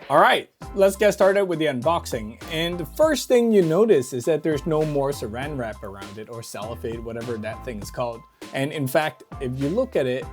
All right, let's get started with the unboxing. And the first thing you notice is that there's no more saran wrap around it, or cellophane, whatever that thing is called. And in fact, if you look at it,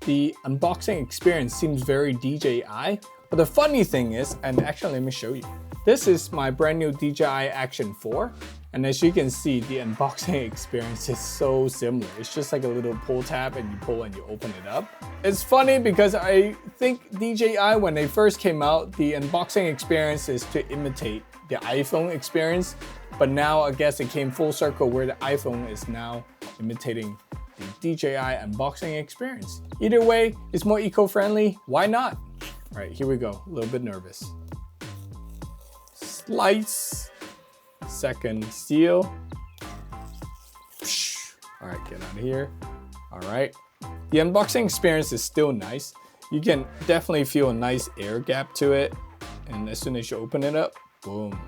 the unboxing experience seems very DJI. But the funny thing is, and actually let me show you. This is my brand new DJI Action 4. And as you can see, the unboxing experience is so similar. It's just like a little pull tab and you pull and you open it up. It's funny because I think DJI, when they first came out, the unboxing experience is to imitate the iPhone experience. But now I guess it came full circle where the iPhone is now imitating the DJI unboxing experience. Either way, it's more eco-friendly. Why not? All right, here we go. A little bit nervous. Slice. Second seal. All right, get out of here. All right. The unboxing experience is still nice. You can definitely feel a nice air gap to it. And as soon as you open it up, boom.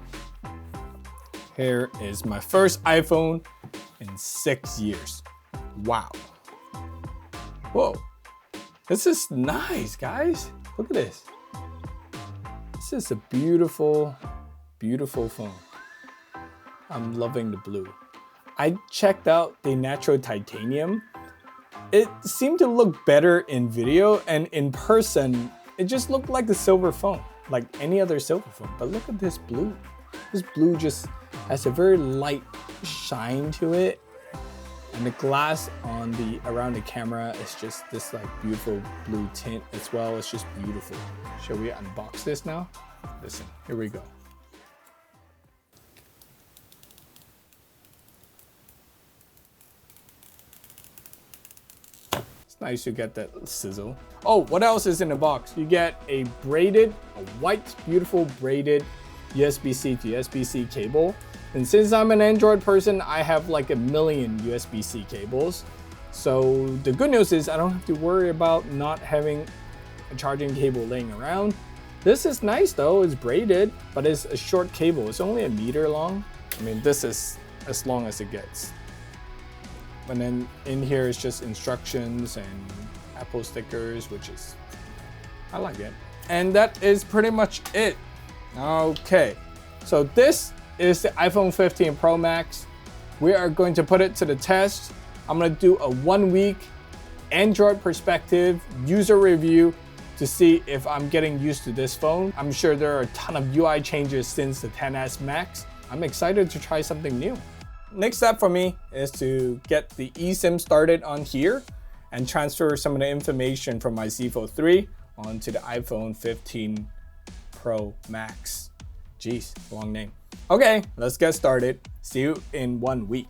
Here is my first iPhone in 6 years. Wow. Whoa. This is nice, guys. Look at this. This is a beautiful, beautiful phone. I'm loving the blue. I checked out the natural titanium. It seemed to look better in video, and in person, it just looked like the silver phone, like any other silver phone. But look at this blue. This blue just has a very light shine to it. And the glass on around the camera is just this like beautiful blue tint as well. It's just beautiful. Shall we unbox this now? Listen, here we go. Nice to get that sizzle. Oh, what else is in the box? You get a white, beautiful braided USB-C to USB-C cable. And since I'm an Android person, I have like a million USB-C cables. So the good news is I don't have to worry about not having a charging cable laying around. This is nice though, it's braided, but it's a short cable. It's only 1 meter long. I mean, this is as long as it gets. And then in here is just instructions and Apple stickers, which is, I like it. And that is pretty much it. Okay, so this is the iPhone 15 Pro Max. We are going to put it to the test. I'm gonna do a 1-week Android perspective user review to see if I'm getting used to this phone. I'm sure there are a ton of UI changes since the XS Max. I'm excited to try something new. Next step for me is to get the eSIM started on here and transfer some of the information from my Z Fold 3 onto the iPhone 15 Pro Max. Jeez, long name. Okay, let's get started. See you in 1 week.